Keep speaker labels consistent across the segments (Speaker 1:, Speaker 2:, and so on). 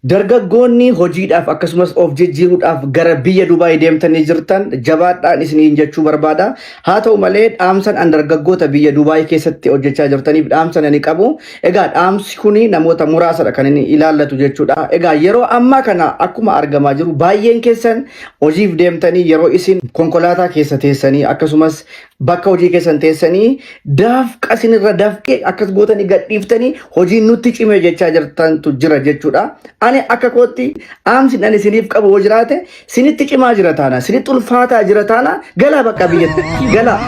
Speaker 1: Dargaggoonni hojiidhaaf akkasumas of jijjiiruudhaaf gara biyya Dubaay deemtanii jirtan jabaadhaan isiniin jechuu barbaada. Haa ta'u malee dhaamsan an dargaggoota biyya Dubaay keessatti hojjechaa jirtaniif dhaamsan ani qabu. Egaa dhaamsi kuni namoota muraasadha kan inni ilaallatu jechuudha. Egaa yeroo ammaa kana akkuma argamaa jiru baay'een keessan hojiif deemtanii yeroo isin konkolaataa keessa teessanii akkasumas bakka hojii keessan teessanii dafqa isinirra dafqee akkas gootanii gadhiiftanii hojiin nutti cime jechaa jirtantu jira jechuudha. Ani akka kootti dhaamsi ani isiniif qabu hoo jiraate sinitti cimaa jira taana sinitti ulfaataa jira taana galaa bakka biyyatti galaa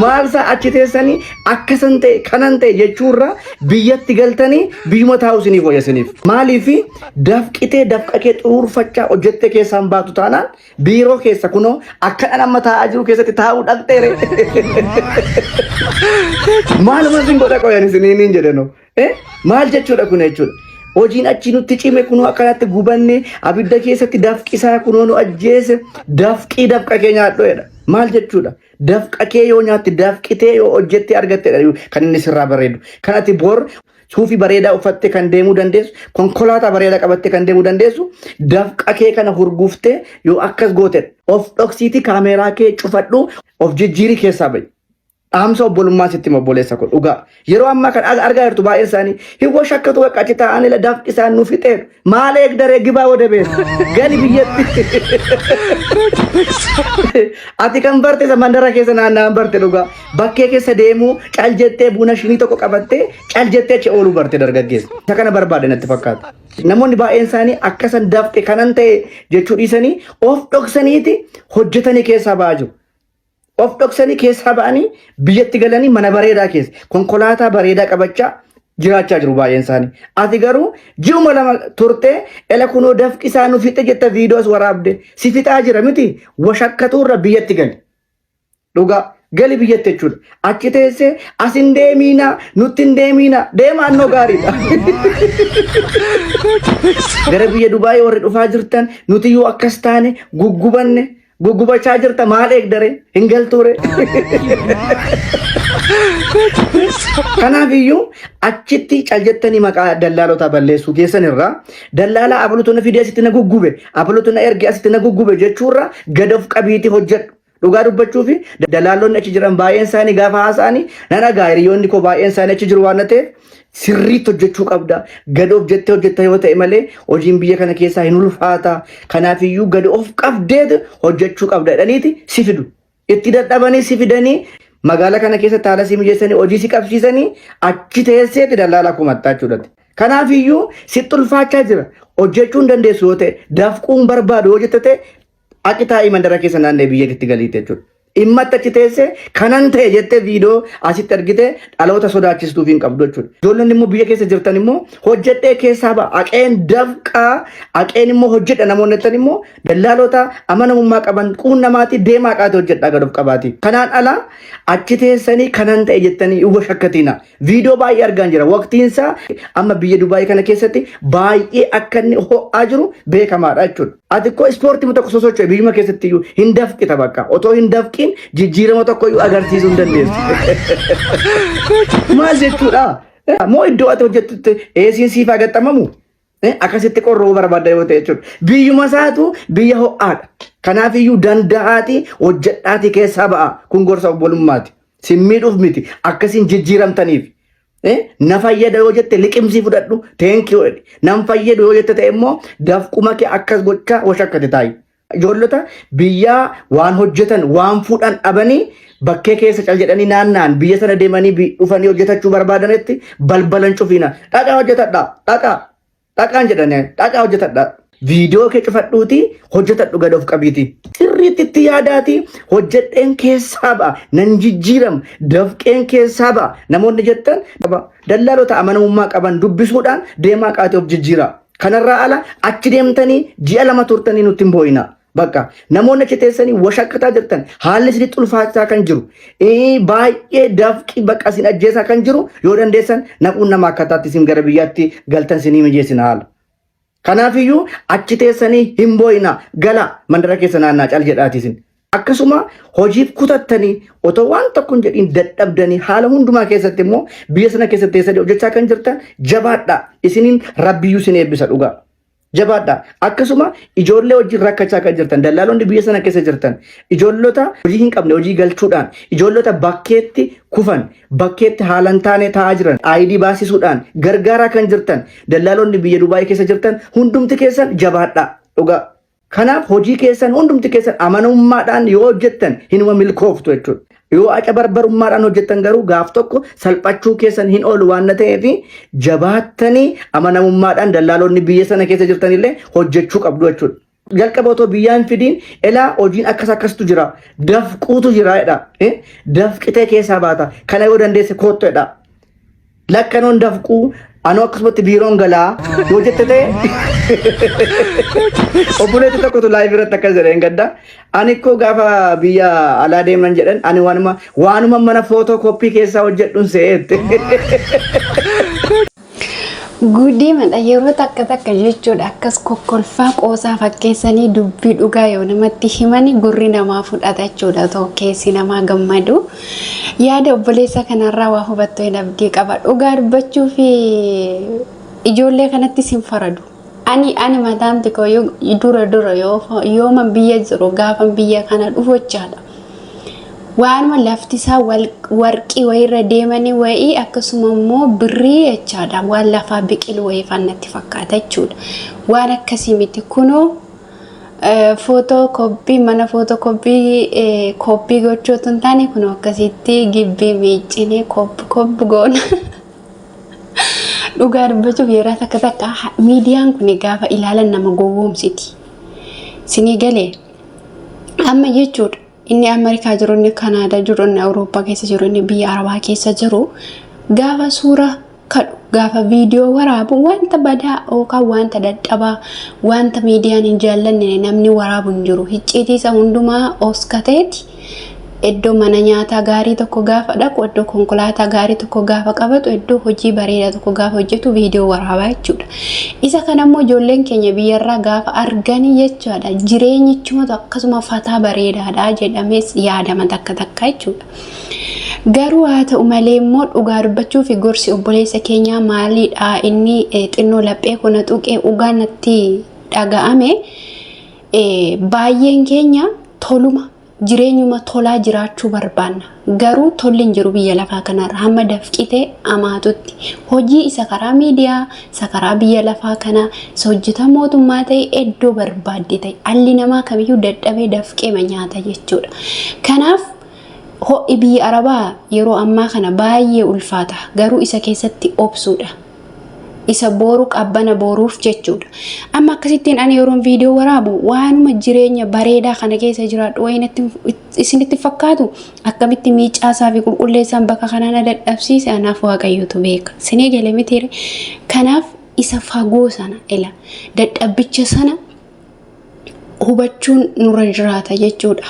Speaker 1: maalsa achi teessanii akkasan ta'e kanan ta'e jechuurra biyyatti galtanii biyyuma taa'u isiniif wayya isiniif maaliif dafqitee dafqa kee xuruurfachaa hojjettee keessaan baatu taanaan biiroo keessa kunoo akka nama taa'aa jiru keessatti taa'uu dhaqxeere maaluma sin godha qoyan isiniin jedheno maal jechuudha kun jechuudha. Hojiin achi nutti cime kunoo akkanatti gubanne abidda keessatti dafqisaa kunoo nu ajjeese dafqii dafqa kee nyaadhoedha. Maal jechuudha? Dafqa kee yoo nyaatti dafqitee yoo hojjettee argattedha kan inni sirraa bareedu. Kanatti bor suufii bareedaa uffattee kan deemuu dandeessu, konkolaataa bareedaa qabattee kan deemuu dandeessu, dafqa kee kana hurguuftee yoo akkas gootedha. Of dhoksiitii kaameeraa kee cufadhu of jijjiirii keessaa ba'i. Dhaamsa obbolummaa sitti obboleessa kun dhugaa yeroo ammaa kan argaa jirtu baay'een isaanii hiwwa shakkatu bakka achi taa'anii dafqi isaan nuuf fixeeru maal eegdaree gibaa wada beeku gali biyyatti ati kan barte isa mandara keessa naanna'an barte dhugaa bakkee keessa deemuu cal jettee buna shinii tokko qabattee cal jettee achi ooluu barte dargaggeessa isa kana barbaade natti fakkaata. Namoonni baay'een isaanii akkasan dafqe kanan ta'e jechuu dhiisanii of dhoksaniiti hojjetanii keessaa ba'aa jiru. Of dhoksanii keessaa ba'anii biyyatti galanii mana bareedaa keessa konkolaataa bareedaa qabachaa jiraachaa jiru baay'een isaanii. Ati garuu ji'uma lama turtee ela kunoo dafqi isaa nu fixe jetta viidiyoos waraabde si fixaa jira miti washakkatuurra biyyatti gali. Dhugaa gali biyyatti jechuudha. Achi teessee asin deemiina nutti hin deemiina deemaannoo gaariidha. Gara biyya Dubaay warri dhufaa jirtan nuti yoo akkas taane guggubanne. Gugubachaa jirta maal eegdare hin galtuure. Kanaaf iyyuu achitti cal jettanii maqaa dallaalota balleessuu keessan irraa dallaala abluutu na fidee asitti na guggube abluutu na erge asitti na guggube jechuurra gad of qabiiti hojjedhu. Dhugaa dubbachuu fi dallaalonni achi jiran baay'een isaanii gaafa haasa'anii nan dhagaa hiriyoonni koo baay'een isaanii achi jiru waan ta'eef sirriitti hojjechuu qabda. Gad of jettee hojjetta yoo ta'e malee hojiin biyya kana keessaa hin ulfaata. Kanaaf iyyuu gad of qabdeet hojjechuu qabda jedhaniiti si fidu. Itti dadhabanii si fidanii magaalaa kana keessa haala si mijeessanii hojii si qabsiisanii achi teesseeti dallaala kumattaa jechuudha. Kanaaf iyyuu sitti ulfaachaa jira. Hojjechuu hin dandeessu yoo ta'e dafquun barbaadu yoo jette Akitaa mandara keessa naannee biyyatti galiite jechuudha. Dhimma achi teessee kanan ta'e jettee viidiyoo asitti argite dhaloota sodaachistuuf hin qabdu jechuudha. Ijoollonni immoo biyya keessa jirtan immoo hojjedhee keessaa ba'a. Aqeen dafqaa aqeen immoo hojjedha namoonni jettan immoo dallaalota amanamummaa qaban quunnamaati deemaa qaate hojjedhaa gad of qabaati. Kanaan ala achi teessanii kanan ta'e jettanii huba shakkatiina. Viidiyoo baay'ee argaan jira. Waqtiinsaa amma biyya Dubaay kana keessatti baay'ee akka inni ho'aa jiru beekamaadha jechuudha. Ati ko ispoortii tokko sosocho'e biyyuma keessatti iyyuu hin dafqita bakka. Otoo hin dafqiin jijjiirama tokko iyyuu agarsiisuu hin dandeessu. Maal jechuudha? Moo iddoo ati hojjettutti eesiin siif agaxamamu? Akkasitti qorroo barbaadda yoo ta'e jechuudha. Biyyuma isaatu biyya ho'aadha. Kanaaf iyyuu danda'aati hojjedhaati keessaa ba'a. Kun gorsa obbolummaati. Simmiidhuuf miti. Akkasiin jijjiiramtaniif. Na fayyada yoo jette liqimsii fudhadhu thank you nam fayyadu yoo jette ta'e immoo dafquma kee akkas gochaa washakkate taayi. Ijoollota biyyaa waan hojjetan waan fuudhan dhabanii bakkee keessa cal jedhanii naanna'an biyya sana deemanii dhufanii hojjetachuu barbaadanitti balbalan cufina. Dhaqaa hojjetadha dhaqaan jedhanii dhaqaa hojjetadha. Viidiyoo kee cufadhuuti hojjetadhu gad of qabiiti. Sirriitti itti yaadaati hojjedheen keessaa ba'a nan jijjiiram dafqeen keessaa ba'a namoonni jettan dallaalota amanamummaa qaban dubbisuudhaan deemaa qaate of jijjiira. Kanarraa ala achi deemtanii ji'a lama turtanii nutti hin boo'ina. Bakka namoonni achi teessanii washakkataa jirtan haalli isinitti ulfaataa kan jiru baay'ee dafqii bakka isin ajjeesaa kan jiru yoo dandeessan naquun nama akkataatti isin gara biyyaatti galtan isinii mijeessina haala. Kanaaf iyyuu achi teessanii hin boo'ina gala mandara keessa naannaa cal jedhaati isin. akkasuma hojiif kutattanii otoo waan tokko jedhin dadhabdanii haala hundumaa keessatti immoo biyya sana keessatti eessatti hojjechaa kan jirtan jabaadha. Isiniin rabbiyyuu isin eebbisa dhugaa. Jabaadha. Akkasuma ijoollee wajjin rakkachaa kan jirtan dallaalonni biyya sana keessa jirtan ijoollota hojii hin qabne hojii galchuudhaan ijoollota bakkeetti kufan bakkeetti haalan taane taa'aa jiran ID baasisuudhaan gargaaraa kan jirtan dallaalonni biyya Dubaay keessa jirtan hundumti keessan jabaadha dhugaa. Kanaaf hojii keessan hundumti keessan amanamummaadhaan yoo hojjettan hinuma milkooftu jechuudha. Yoo aca barbarummaadhaan hojjettan garuu gaaf tokko salphachuu keessan hin oolu waan ta'eef jabaattanii amanamummaadhaan dallaalonni biyya sana keessa jirtanillee hojjechuu qabdu jechuudha. Jalqaba otoo biyyaan fidiin elaa hojiin akkasitu jira. Dafquutu jira jedha. Dafqitee keessaa baata. Kana yoo dandeesse koottu jedha. Lakkanoon dafquu anoo akkasumatti biiroon galaa yoo jette ta'e obboleetti tokkotu laayif irratti akkas jedheen gadda. Ani koo gaafa biyya alaa deemnan jedhan ani waanuma mana footoo koppii keessaa hojjedhuun se'eette.
Speaker 2: Guddiimadha yeroo takka jechuudha akkas kokkolfaa qoosaa fakkeessanii dubbii dhugaa yoo namatti himani gurri namaa fudhata jechuudha ta'u keessi namaa gammadu. Yaada obboleessa kanarraa waa hubattoo hin abdii qaba. Dhugaa dubbachuu fi ijoollee kanatti sin faradu. Ani mataan xiqqoo dura yooma biyya jiru gaafa biyya kana dhufu jechaadha. Waanuma lafti isaa warqii wayirra deemanii wayii akkasuma immoo birrii jechaadha. Waan lafaa biqilu wayii fannatti fakkaata jechuudha. Waan akkasii miti kunoo footookoppii mana footookoppii koppii gochuutu hin taane kunoo akkasitti gibbii miiccinee koppi goona. Dhugaa dubbachuuf yeroo takka miidiyaan kun gaafa ilaalan nama gowwoomsiti. Sinii galee amma jechuudha. Inni Ameerikaa jiru, inni Kanaadaa jiru, inni Awurooppaa keessa jiru, inni biyya Arabaa keessa jiru gaafa suura kadhu gaafa viidiyoo waraabu wanta badaa yookaan wanta dadhabaa wanta miidiyaan hin jaallanne namni waraabu hin jiru. Hicciitii isa hundumaa oskateeti iddoo mana nyaataa gaarii tokko gaafa dhaqu iddoo konkolaataa gaarii tokko gaafa qabatu iddoo hojii bareedaa tokko gaafa hojjetu viidiyoo waraabaa jechuudha. Isa kanammoo ijoolleen keenya biyyarraa gaafa arganii jechuudha jireenyichumatu akkasuma fataa bareedaadha jedhamees yaadama takka jechuudha. Garuu haa ta'u malee immoo dhugaa dubbachuu fi gorsi obboleessa keenyaa maaliidha inni xinnoo laphee kuna tuqee dhugaa natti dhaga'ame baay'een keenya toluma. Jireenyuma tolaa jiraachuu barbaanna. Garuu tolli hin jiru biyya lafaa kanarra hamma dafqitee amaatutti. Hojii isa karaa miidiyaa, isa karaa biyya lafaa kana isa hojjeta mootummaa ta'e iddoo barbaadde ta'e alli namaa kamiyyuu dadhabee dafqeema nyaata jechuudha. Kanaaf ho'i biyya Arabaa yeroo ammaa kana baay'ee ulfaata. Garuu isa keessatti obsuudha. Isa boru qabbana boruuf jechuudha. Amma akkasittiin ani yeroon viidiyoo waraabu waanuma jireenya bareedaa kana keessa jiraadhu wayinatti isinitti fakkaatu akkamitti miicaasaa fi qulqulleessaan bakka kanaan dadhabsiise anaaf waaqayyotu beeka. Sinii galee mitiire. Kanaaf isa fagoo sana ila dadhabbicha sana hubachuun nurra jiraata jechuudha.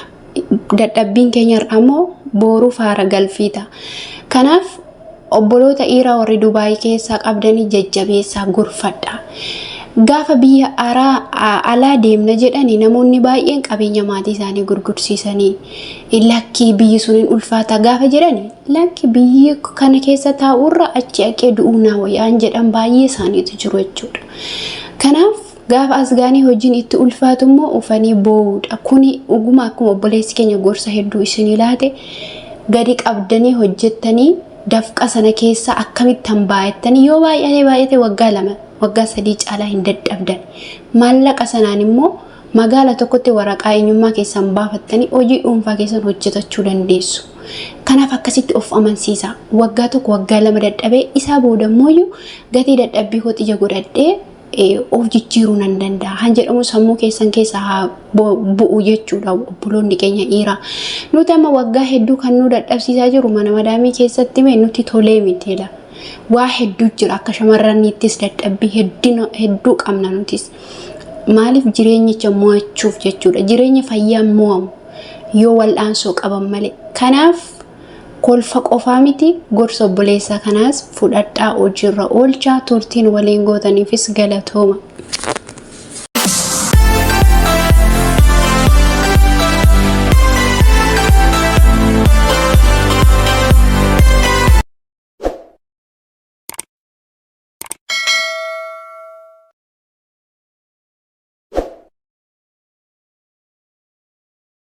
Speaker 2: Dadhabbiin keenya ammoo boru faara galfiita. Kanaaf obboloota dhiiraa warri Dubaay keessaa qabdanii jajjabeessaa gorfadha. Gaafa biyya alaa deemna jedhanii namoonni baay'een qabeenya maatii isaanii gurgursiisanii lakki biyyi sun ulfaata gaafa jedhanii lakki biyyi kana keessa taa'urra achi aqee du'uu naa wayaan jedhan baay'ee isaaniitu jiru jechuudha. Kanaaf gaafa asgaanii hojiin itti ulfaatu immoo ufanii boo'uudha. Kuni dhuguma akkuma obboleessi keenya gorsa hedduu isinii laate gadi qabdanii hojjettanii dafqa sana keessa akkamittan baay'attanii yoo baay'ate waggaa 2 waggaa 3 caalaa hin dadhabdan maallaqa sanaan immoo magaala tokkotti waraqaa eenyummaa keessan baafattanii hojii dhuunfaa keessan hojjetachuu dandeessu. Kanaaf akkasitti of amansiisa. Waggaa 1 waggaa 2 dadhabee isaa booda immoo gatii dadhabbii koo xiyya godhadhee of jijjiiruu nan danda'a. Han jedhamu sammuu keessan keessa haa bu'u jechuudha obboloonni keenya dhiiraa. Nuti amma waggaa hedduu kan nu dadhabsiisaa jiru mana madaamii keessatti mee nuti tolee miteedha. Waa hedduu jira akka shamarraniittis dadhabbii hedduu qabna nutis. Maaliif jireenyicha mo'achuuf jechuudha. Jireenya fayyaa mo'amu yoo wal'aansoo qaban malee. Kanaaf kolfa qofaa miti gorsa obboleessa kanaas fudhadhaa hojiirra oolchaa turtiin waliin gootaniifis galatooma.